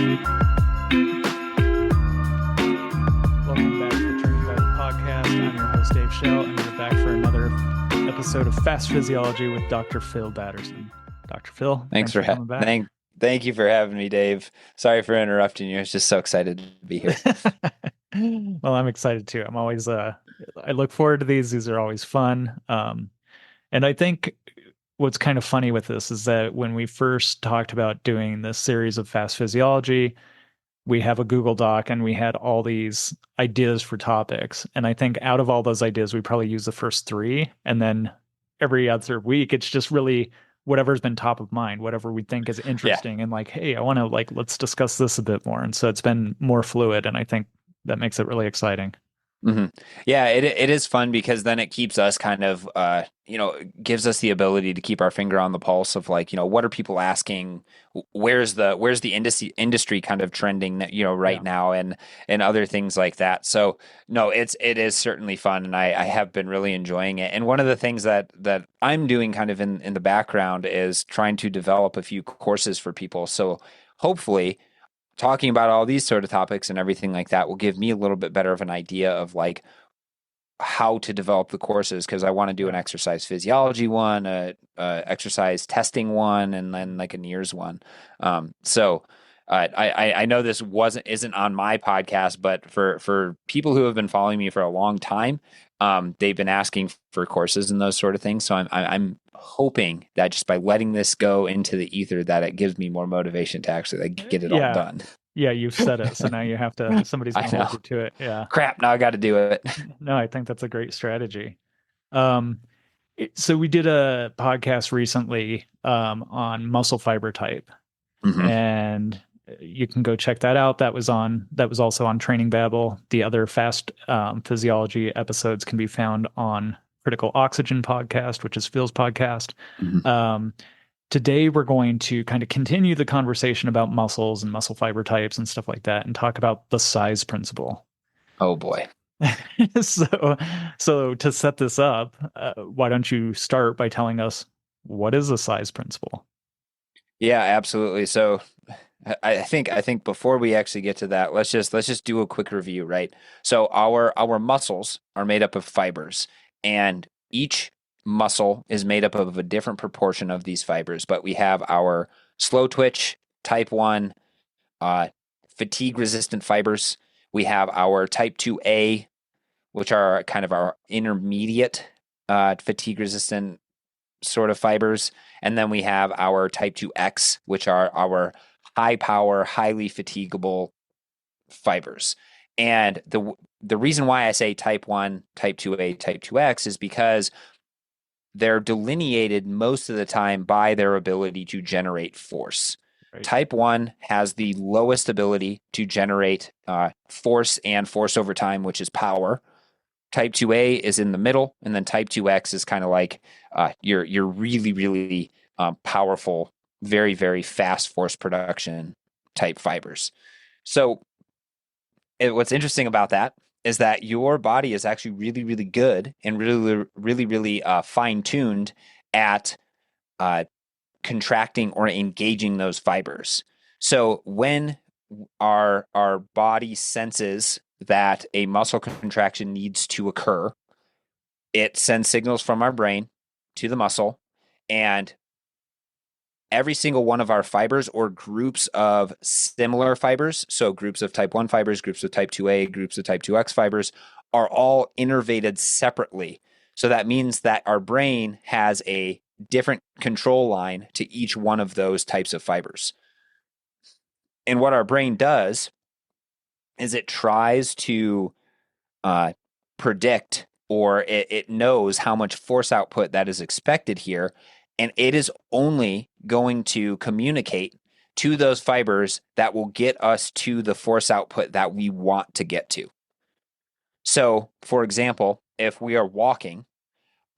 Welcome back to the Training Bible Podcast. I'm your host, Dave Schell, and we're back for another episode of Fast Physiology with Dr. Phil Batterson. Dr. Phil, thanks for coming back. Thank you for having me, Dave. Sorry for interrupting you. I was just so excited to be here. Well, I'm excited too. I'm always, I look forward to these. These are always fun. And I think what's kind of funny with this is that when we first talked about doing this series of Fast Physiology, we have a Google Doc and we had all these ideas for topics. And I think out of all those ideas, we probably use the first three. And then every other week, it's just really whatever's been top of mind, whatever we think is interesting. And like, hey, I want to let's discuss this a bit more. And so it's been more fluid. And I think that makes it really exciting. Mm-hmm. Yeah, it is fun because then it keeps us kind of, gives us the ability to keep our finger on the pulse of what are people asking? Where's the industry kind of trending right now and other things like that. So no, it is certainly fun, and I have been really enjoying it. And one of the things that I'm doing kind of in the background is trying to develop a few courses for people. So hopefully, talking about all these sort of topics and everything like that will give me a little bit better of an idea of how to develop the courses, because I want to do an exercise physiology one, a exercise testing one, and then a NEARS one. I know this isn't on my podcast, but for people who have been following me for a long time, they've been asking for courses and those sort of things. So I'm hoping that just by letting this go into the ether, that it gives me more motivation to actually get it all done. Yeah, you've said it, so now you have to. Somebody's going to hold you to it. Yeah. Crap! Now I got to do it. No, I think that's a great strategy. So we did a podcast recently on muscle fiber type, and you can go check that out. That was also on Training Babble. The other Fast Physiology episodes can be found on Critical Oxygen podcast, which is Phil's podcast. Today, we're going to kind of continue the conversation about muscles and muscle fiber types and stuff like that, and talk about the size principle. Oh boy. So to set this up, why don't you start by telling us what is a size principle? Yeah, absolutely. So I think before we actually get to that, let's just do a quick review, right? So our muscles are made up of fibers, and each muscle is made up of a different proportion of these fibers, but we have our slow twitch type 1 fatigue resistant fibers. We have our type 2A, which are kind of our intermediate fatigue resistant sort of fibers. And then we have our type 2X, which are our high power, highly fatigable fibers. And the reason why I say type 1, type 2A, type 2X is because they're delineated most of the time by their ability to generate force. Right. Type 1 has the lowest ability to generate force and force over time, which is power. Type 2A is in the middle, and then type 2X is kind of like your really, really powerful, very, very fast force production type fibers. So what's interesting about that is that your body is actually really, really good and really, really, really fine-tuned at contracting or engaging those fibers. So when our body senses that a muscle contraction needs to occur, it sends signals from our brain to the muscle, and every single one of our fibers or groups of similar fibers, so groups of type 1 fibers, groups of type 2A, groups of type 2X fibers, are all innervated separately. So that means that our brain has a different control line to each one of those types of fibers. And what our brain does is it tries to predict, or it knows how much force output that is expected here, and it is only going to communicate to those fibers that will get us to the force output that we want to get to. So, for example, if we are walking,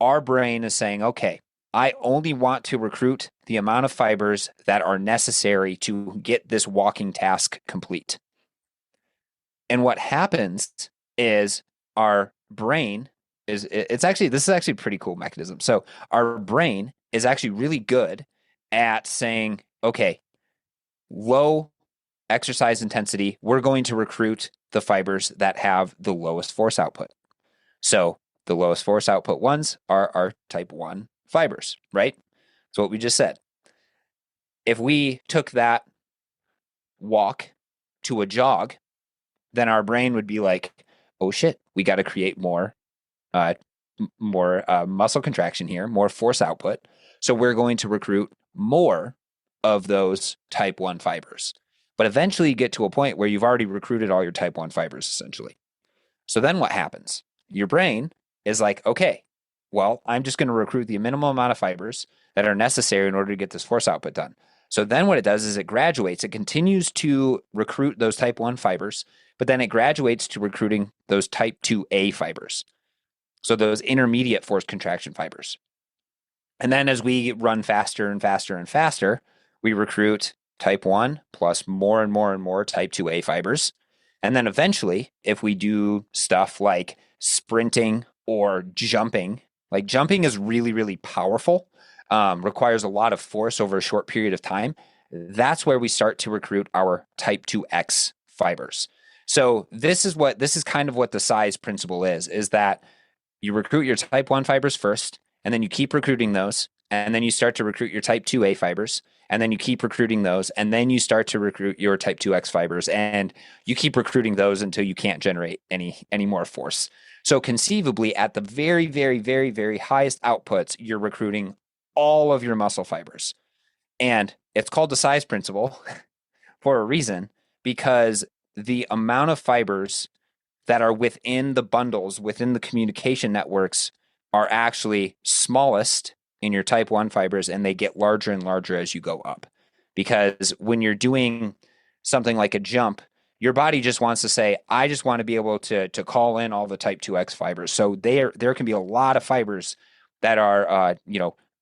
our brain is saying, okay, I only want to recruit the amount of fibers that are necessary to get this walking task complete. And what happens is our brain this is actually a pretty cool mechanism. So our brain is actually really good at saying, okay, low exercise intensity, we're going to recruit the fibers that have the lowest force output. So the lowest force output ones are our type 1 fibers, right? That's what we just said. If we took that walk to a jog, then our brain would be like, oh shit, we got to create uh, more muscle contraction here, more force output. So we're going to recruit more of those type 1 fibers. But eventually you get to a point where you've already recruited all your type 1 fibers, essentially. So then what happens? Your brain is like, okay, well, I'm just going to recruit the minimum amount of fibers that are necessary in order to get this force output done. So then what it does is it graduates. It continues to recruit those type 1 fibers, but then it graduates to recruiting those type 2A fibers. So those intermediate force contraction fibers. And then as we run faster and faster and faster, we recruit type 1 plus more and more and more type 2A fibers. And then eventually, if we do stuff like sprinting or jumping, like jumping is really, really powerful, requires a lot of force over a short period of time. That's where we start to recruit our type 2X fibers. So this is kind of what the size principle is that you recruit your type 1 fibers first, and then you keep recruiting those, and then you start to recruit your type 2A fibers, and then you keep recruiting those, and then you start to recruit your type 2X fibers, and you keep recruiting those until you can't generate any more force. So conceivably, at the very, very, very, very highest outputs, you're recruiting all of your muscle fibers. And it's called the size principle for a reason, because the amount of fibers that are within the bundles, within the communication networks, are actually smallest in your type 1 fibers, and they get larger and larger as you go up. Because when you're doing something like a jump, your body just wants to say, I just want to be able to call in all the type 2X fibers. So there can be a lot of fibers that are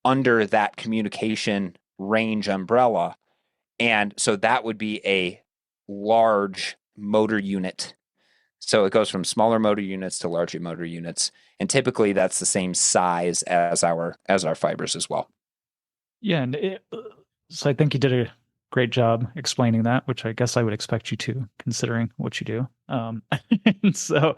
under that communication range umbrella. And so that would be a large motor unit. So it goes from smaller motor units to larger motor units, and typically that's the same size as our fibers as well. Yeah, so I think you did a great job explaining that, which I guess I would expect you to, considering what you do. And so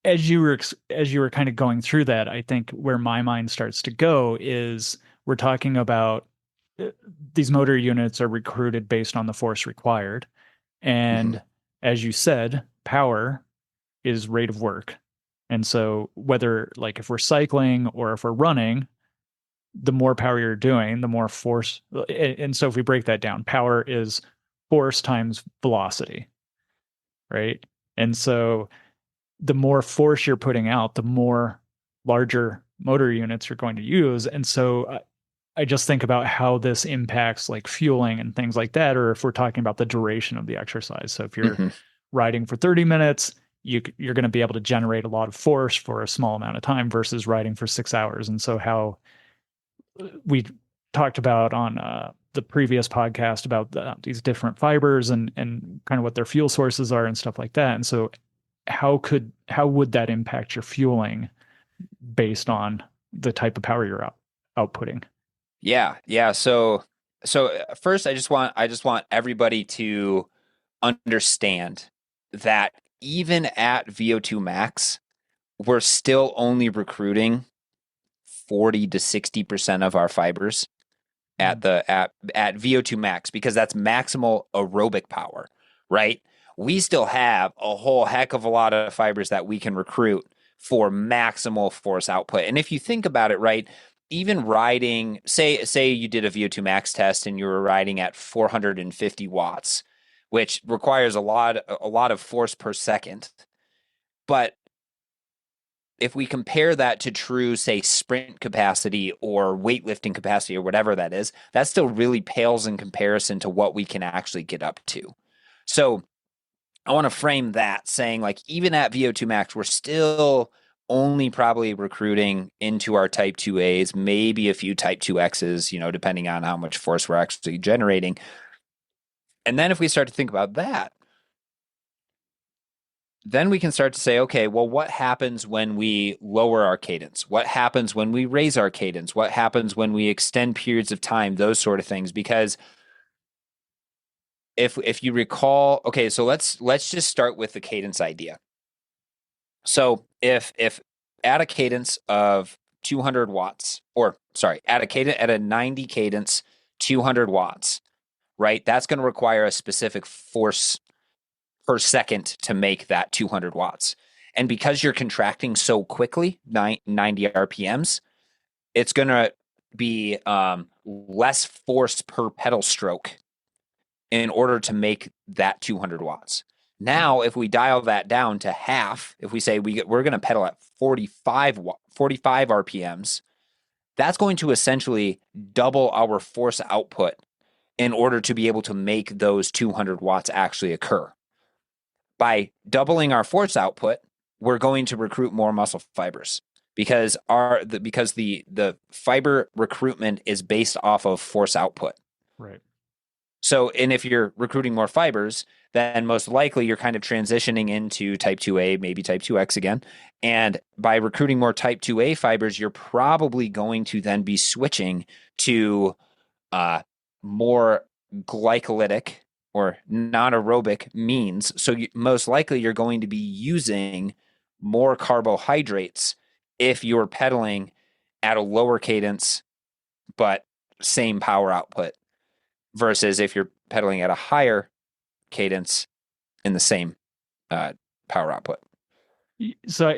as you were kind of going through that, I think where my mind starts to go is we're talking about uh, these motor units are recruited based on the force required, Mm-hmm. and as you said, power is rate of work. And so whether like if we're cycling or if we're running, the more power you're doing, the more force. And so if we break that down, power is force times velocity, right? And so the more force you're putting out, the more larger motor units you're going to use. And so I just think about how this impacts like fueling and things like that, or if we're talking about the duration of the exercise. So if you're Mm-hmm. riding for 30 minutes, you're going to be able to generate a lot of force for a small amount of time versus riding for 6 hours. And so how we talked about on the previous podcast about these different fibers and kind of what their fuel sources are and stuff like that. And so how would that impact your fueling based on the type of power you're outputting? Yeah. So first, I just want everybody to understand that even at VO2 max, we're still only recruiting 40 to 60% of our fibers at Mm. the at VO2 max, because that's maximal aerobic power, right? We still have a whole heck of a lot of fibers that we can recruit for maximal force output. And if you think about it, right, even riding, say you did a VO2 max test and you were riding at 450 watts, which requires a lot of force per second. But if we compare that to true, say, sprint capacity or weightlifting capacity or whatever that is, that still really pales in comparison to what we can actually get up to. So I want to frame that saying, like, even at VO2 max, we're still only probably recruiting into our type 2As, maybe a few type 2Xs, depending on how much force we're actually generating. And then if we start to think about that, then we can start to say, okay, well, what happens when we lower our cadence? What happens when we raise our cadence? What happens when we extend periods of time? Those sort of things. Because if you recall, okay, so let's just start with the cadence idea. So if at a cadence of 200 watts, or sorry, at a 90 cadence, 200 watts, right? That's going to require a specific force per second to make that 200 watts. And because you're contracting so quickly, 90 RPMs, it's going to be less force per pedal stroke in order to make that 200 watts. Now, if we dial that down to half, if we say we're going to pedal at 45 RPMs, that's going to essentially double our force output in order to be able to make those 200 watts actually occur. By doubling our force output, we're going to recruit more muscle fibers because the fiber recruitment is based off of force output. Right. So, and if you're recruiting more fibers, then most likely you're kind of transitioning into type 2A, maybe type 2X again. And by recruiting more type 2A fibers, you're probably going to then be switching to more glycolytic or non-aerobic means. So most likely you're going to be using more carbohydrates if you're pedaling at a lower cadence, but same power output, versus if you're pedaling at a higher cadence in the same power output. So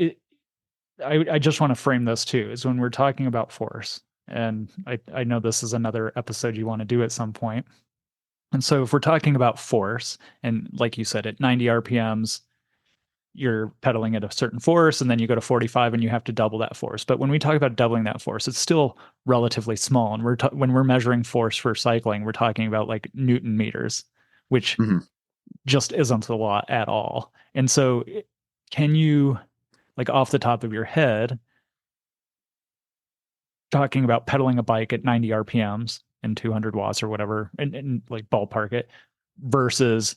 I just want to frame this too, is when we're talking about force, and I know this is another episode you want to do at some point. And so if we're talking about force, and like you said, at 90 RPMs, you're pedaling at a certain force, and then you go to 45 and you have to double that force. But when we talk about doubling that force, it's still relatively small. And when we're measuring force for cycling, we're talking about like Newton meters, which just isn't a lot at all. And so can you, like off the top of your head, talking about pedaling a bike at 90 RPMs and 200 watts or whatever, and like ballpark it, versus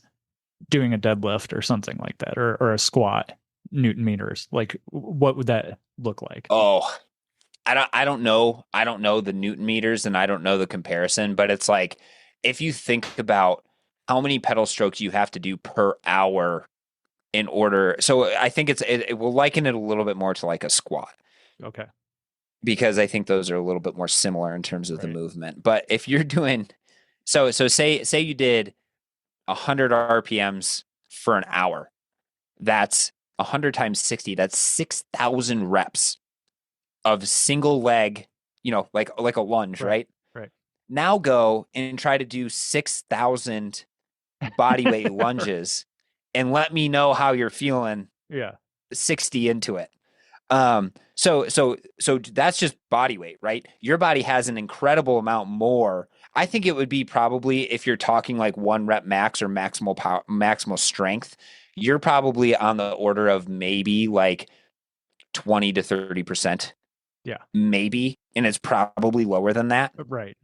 doing a deadlift or something like that, or a squat, Newton meters, like what would that look like? Oh, I don't know the Newton meters, and I don't know the comparison, but it's like if you think about how many pedal strokes you have to do per hour in order. So I think it will liken it a little bit more to like a squat, Okay. because I think those are a little bit more similar in terms of the Right. movement. But if you're doing so say you did 100 RPMs for an hour, that's 100 times 60, that's 6,000 reps of single leg, like a lunge, Right. right? Right. Now go and try to do 6,000 body weight lunges and let me know how you're feeling Yeah. 60 into it. So that's just body weight, right? Your body has an incredible amount more. I think it would be probably, if you're talking like 1 rep max or maximal power, maximal strength, you're probably on the order of maybe like 20 to 30%, Yeah. maybe, and it's probably lower than that. Right.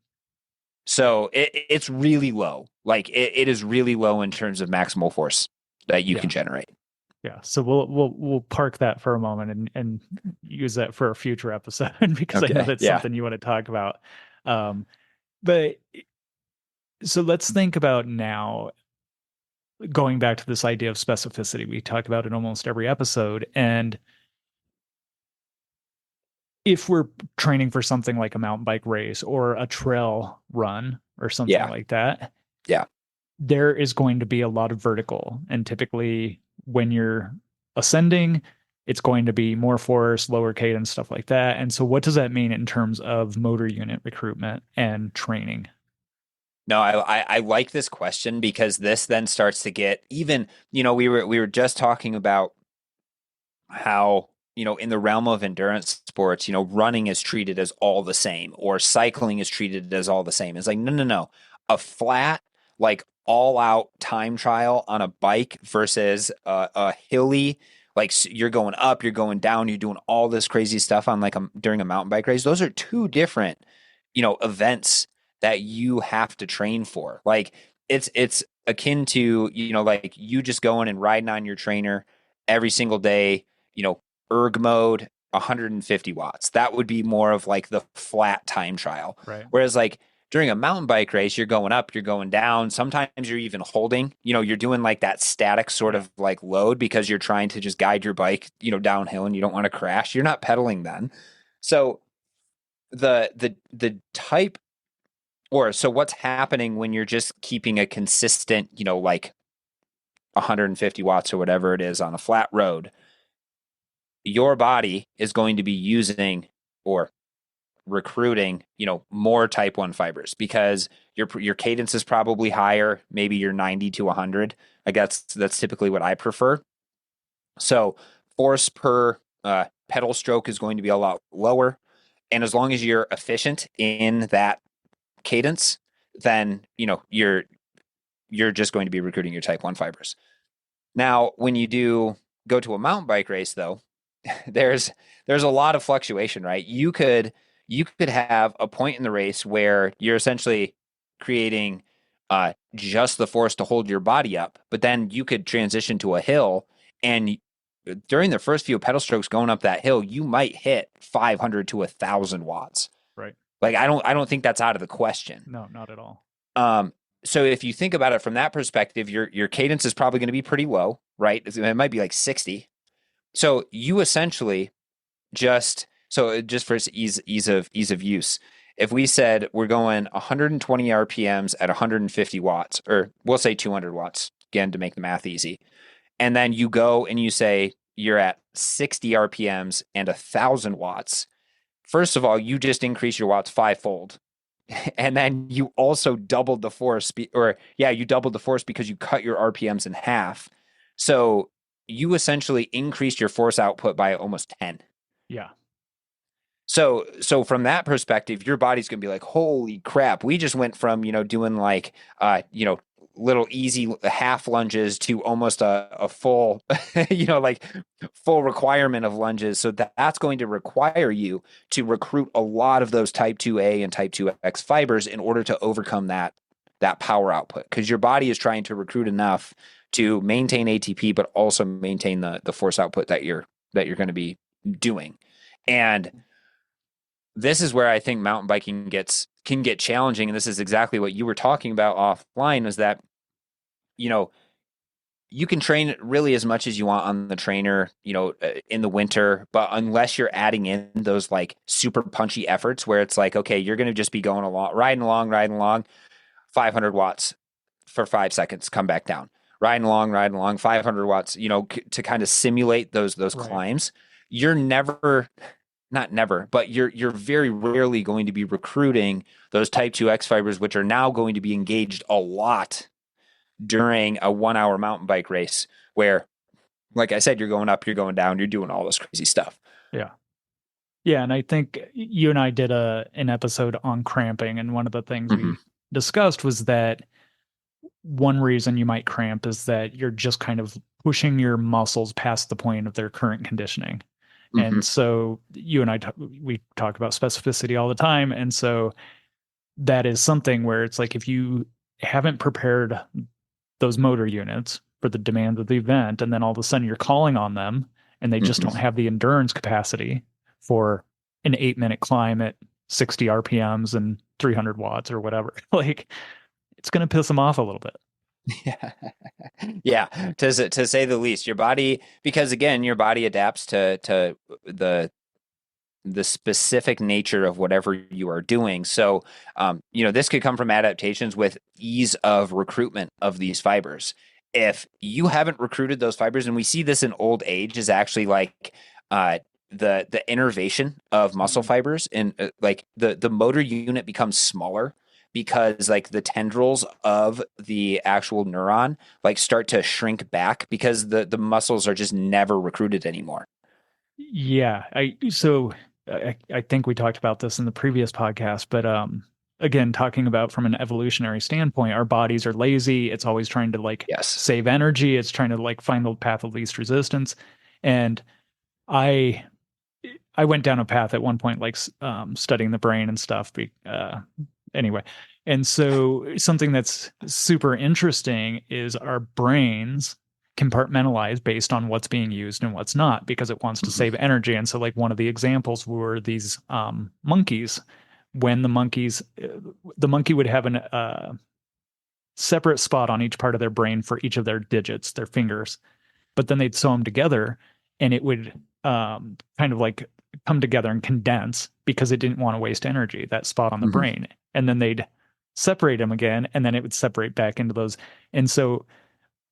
So it's really low. Like it is really low in terms of maximal force that you Yeah. can generate. Yeah. So we'll park that for a moment and use that for a future episode because I know Okay. that's Yeah. something you want to talk about. But so let's think about now, going back to this idea of specificity. We talk about it almost every episode. And if we're training for something like a mountain bike race or a trail run or something Yeah. like that, Yeah. there is going to be a lot of vertical. And typically, when you're ascending, it's going to be more force, lower cadence, stuff like that. And so, what does that mean in terms of motor unit recruitment and training? No, I like this question, because this then starts to get even, we were just talking about how, in the realm of endurance sports, running is treated as all the same, or cycling is treated as all the same. It's like, no, no, no. A flat, like all out time trial on a bike versus a hilly, like you're going up, you're going down, you're doing all this crazy stuff on like during a mountain bike race. Those are two different, events that you have to train for. Like it's akin to, like you just going and riding on your trainer every single day, erg mode, 150 watts. That would be more of like the flat time trial. Right. Whereas like During a mountain bike race, you're going up, you're going down. Sometimes you're even holding, you're doing like that static sort Yeah. of like load because you're trying to just guide your bike, downhill and you don't want to crash. You're not pedaling then. So the type or so what's happening when you're just keeping a consistent, like 150 watts or whatever it is on a flat road, your body is going to be using or recruiting, more type 1 fibers because your cadence is probably higher, maybe you're 90 to 100. I guess that's typically what I prefer. So force per pedal stroke is going to be a lot lower. And as long as you're efficient in that cadence, then, you're just going to be recruiting your type 1 fibers. Now, when you do go to a mountain bike race though, there's there's a lot of fluctuation, right? You could have a point in the race where you're essentially creating just the force to hold your body up, but then you could transition to a hill, and during the first few pedal strokes going up that hill, you might hit 500 to 1,000 watts. Right. Like I don't think that's out of the question. No, not at all. Um, so if you think about it from that perspective, your cadence is probably going to be pretty low, right? It might be like 60. So you essentially just for ease of use, if we said we're going 120 RPMs at 150 watts, or we'll say 200 watts again to make the math easy, and then you go and you say you're at 60 RPMs and 1,000 watts. First of all, you just increase your watts fivefold. And then you also doubled the force, you doubled the force because you cut your RPMs in half. So you essentially increased your force output by almost 10. Yeah. So from that perspective, your body's going to be like, holy crap, we just went from, doing like, little easy half lunges to almost a full, like full requirement of lunges. So that's going to require you to recruit a lot of those type 2A and type 2X fibers in order to overcome that power output, because your body is trying to recruit enough to maintain ATP, but also maintain the force output that you're going to be doing. And this is where I think mountain biking can get challenging. And this is exactly what you were talking about offline, is that, you can train really as much as you want on the trainer, in the winter, but unless you're adding in those like super punchy efforts where it's like, okay, you're going to just be going along, riding along, 500 watts for 5 seconds, come back down, riding along, 500 watts, to kind of simulate those Right. climbs. You're never, not never, but you're very rarely going to be recruiting those type 2X fibers, which are now going to be engaged a lot during a 1 hour mountain bike race where, like I said, you're going up, you're going down, you're doing all this crazy stuff. Yeah. Yeah, and I think you and I did an episode on cramping, and one of the things Mm-hmm. we discussed was that one reason you might cramp is that you're just kind of pushing your muscles past the point of their current conditioning. Mm-hmm. And so you and we talk about specificity all the time, and so that is something where it's like if you haven't prepared those motor units for the demands of the event, and then all of a sudden you're calling on them and they just don't Mm-hmm. have the endurance capacity for an 8 minute climb at 60 RPMs and 300 watts or whatever, like it's going to piss them off a little bit. Yeah. Yeah, to say the least. Your body, because again, your body adapts to the specific nature of whatever you are doing. So, this could come from adaptations with ease of recruitment of these fibers. If you haven't recruited those fibers, and we see this in old age, is actually like uh, the innervation of muscle Mm. fibers, and like the motor unit becomes smaller because like the tendrils of the actual neuron like start to shrink back because the muscles are just never recruited anymore. Yeah, I think we talked about this in the previous podcast, but again, talking about from an evolutionary standpoint, our bodies are lazy. It's always trying to like Yes. save energy. It's trying to like find the path of least resistance. And I I went down a path at one point like studying the brain and stuff. Anyway, and so something that's super interesting is our brains compartmentalize based on what's being used and what's not because it wants to Mhm. save energy. And so like one of the examples were these monkeys when the monkey would have an separate spot on each part of their brain for each of their digits, their fingers, but then they'd sew them together and it would kind of like come together and condense because it didn't want to waste energy, that spot on the Hmm. brain. And then they'd separate them again and then it would separate back into those. And so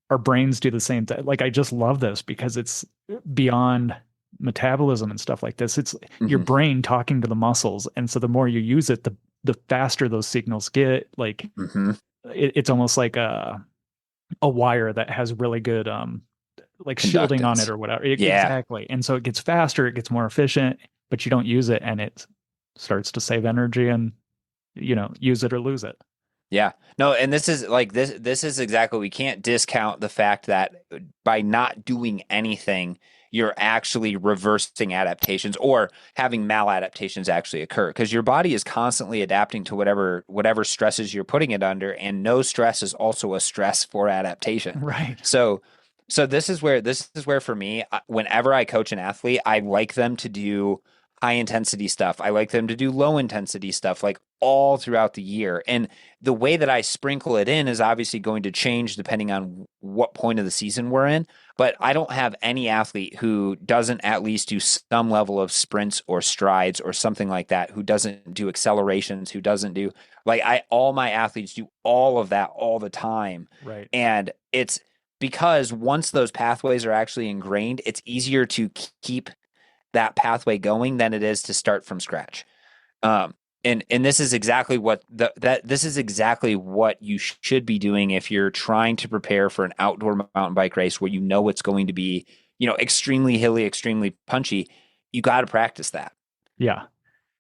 our brains do the same thing. Like I just love this because it's beyond metabolism and stuff like this. It's your Hmm. brain talking to the muscles. And so the more you use it, the faster those signals get. Like Hmm. it's almost like a wire that has really good like shielding on it Conductance. or whatever. Yeah. Exactly. And so it gets faster, it gets more efficient, but you don't use it and it starts to save energy and use it or lose it. Yeah. No, and this is like this is exactly, we can't discount the fact that by not doing anything, you're actually reversing adaptations or having maladaptations actually occur because your body is constantly adapting to whatever stresses you're putting it under, and no stress is also a stress for adaptation. Right. So this is where for me, whenever I coach an athlete, I like them to do high intensity stuff. I like them to do low intensity stuff like all throughout the year. And the way that I sprinkle it in is obviously going to change depending on what point of the season we're in. But I don't have any athlete who doesn't at least do some level of sprints or strides or something like that, who doesn't do accelerations, who doesn't do all my athletes do all of that all the time. Right. And it's because once those pathways are actually ingrained, it's easier to keep that pathway going than it is to start from scratch. Um, and this is exactly what this is exactly what you should be doing if you're trying to prepare for an outdoor mountain bike race where it's going to be, extremely hilly, extremely punchy. You got to practice that. Yeah.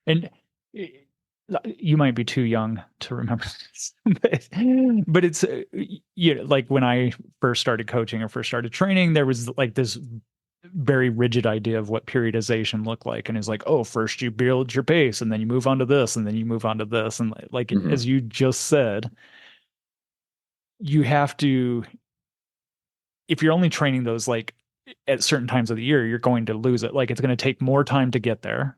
And you might be too young to remember this, but it's like when I first started coaching or first started training, there was like this very rigid idea of what periodization looked like, and it's like, oh, first you build your pace, and then you move on to this, and then you move on to this, and like Hmm. as you just said, you have to if you're only training those like at certain times of the year, you're going to lose it. Like it's going to take more time to get there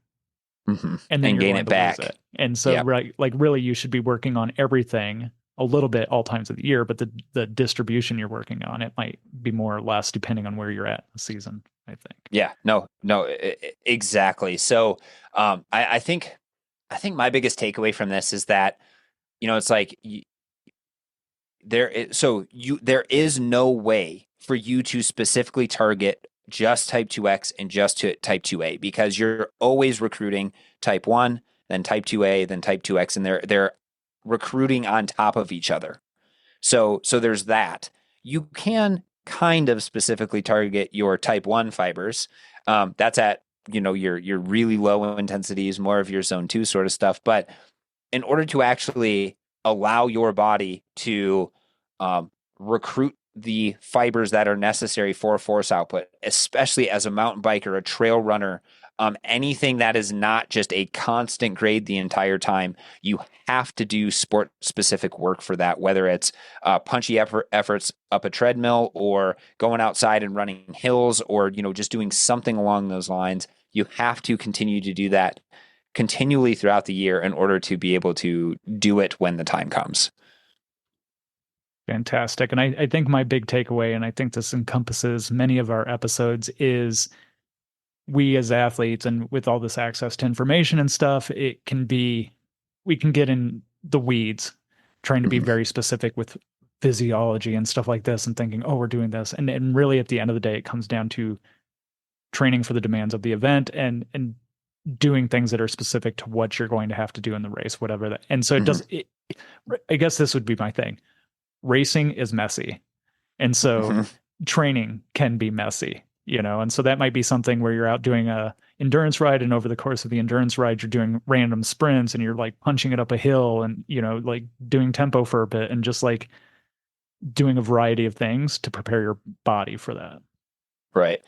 Hmm. and then And you're gain going it to lose back. it. And so, Yep. right, like really, you should be working on everything a little bit all times of the year, but the distribution you're working on, it might be more or less depending on where you're at in the season, I think. Yeah. No. No. Exactly. So, I think my biggest takeaway from this is that it's like there is no way for you to specifically target just type 2X and just to type 2A because you're always recruiting type 1, then type 2A, then type 2X, and they're recruiting on top of each other. So there's that. You can kind of specifically target your type 1 fibers. That's at your really low intensities, more of your zone 2 sort of stuff, but in order to actually allow your body to recruit the fibers that are necessary for force output, especially as a mountain biker, a trail runner, anything that is not just a constant grade the entire time, you have to do sport specific work for that, whether it's punchy efforts up a treadmill or going outside and running hills or, just doing something along those lines. You have to continue to do that continually throughout the year in order to be able to do it when the time comes. Fantastic. And I think my big takeaway, and I think this encompasses many of our episodes, is we as athletes and with all this access to information and stuff, we can get in the weeds trying to be Mhm. very specific with physiology and stuff like this and thinking, oh, we're doing this. And really at the end of the day, it comes down to training for the demands of the event and doing things that are specific to what you're going to have to do in the race, whatever that. And so Mhm. I guess this would be my thing. Racing is messy. And so Mhm. training can be messy, and so that might be something where you're out doing a endurance ride and over the course of the endurance ride, you're doing random sprints and you're like punching it up a hill and, like doing tempo for a bit and just like doing a variety of things to prepare your body for that. Right.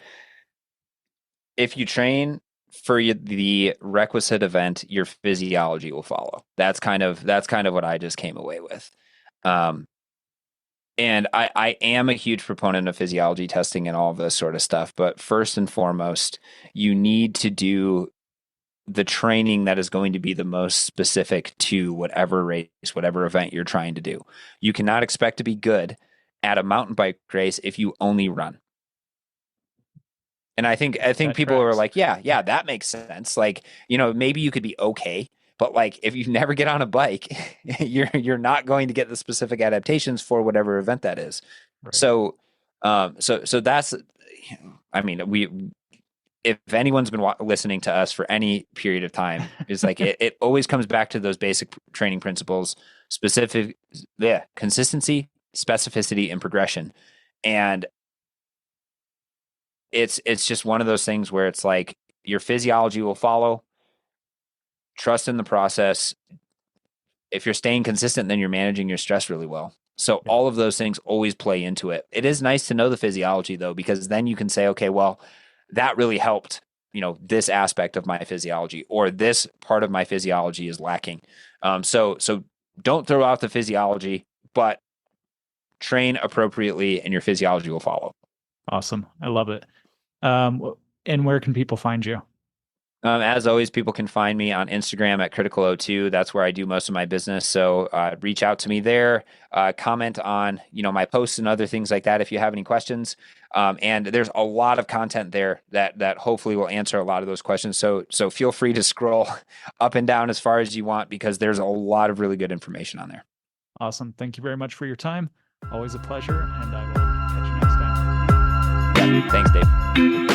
If you train for the requisite event, your physiology will follow. That's kind of what I just came away with. Um, and I am a huge proponent of physiology testing and all of this sort of stuff. But first and foremost, you need to do the training that is going to be the most specific to whatever race, whatever event you're trying to do. You cannot expect to be good at a mountain bike race if you only run. And I think That people are tracks. like, yeah, that makes sense. Like, maybe you could be okay, but like if you never get on a bike, you're not going to get the specific adaptations for whatever event that is. Right. So so that's, I mean, we, if anyone's been listening to us for any period of time, is like it always comes back to those basic training principles: specific, yeah, consistency, specificity, and progression. And it's just one of those things where it's like your physiology will follow. Trust in the process. If you're staying consistent, then you're managing your stress really well. So Yeah. all of those things always play into it. It is nice to know the physiology though, because then you can say, okay, well, that really helped, this aspect of my physiology, or this part of my physiology is lacking. So don't throw out the physiology, but train appropriately and your physiology will follow. Awesome. I love it. And where can people find you? As always, people can find me on Instagram at Critical02. That's where I do most of my business. So reach out to me there. Comment on my posts and other things like that if you have any questions. And there's a lot of content there that hopefully will answer a lot of those questions. So feel free to scroll up and down as far as you want, because there's a lot of really good information on there. Awesome. Thank you very much for your time. Always a pleasure, and I will catch you next time. Yeah, thanks, Dave.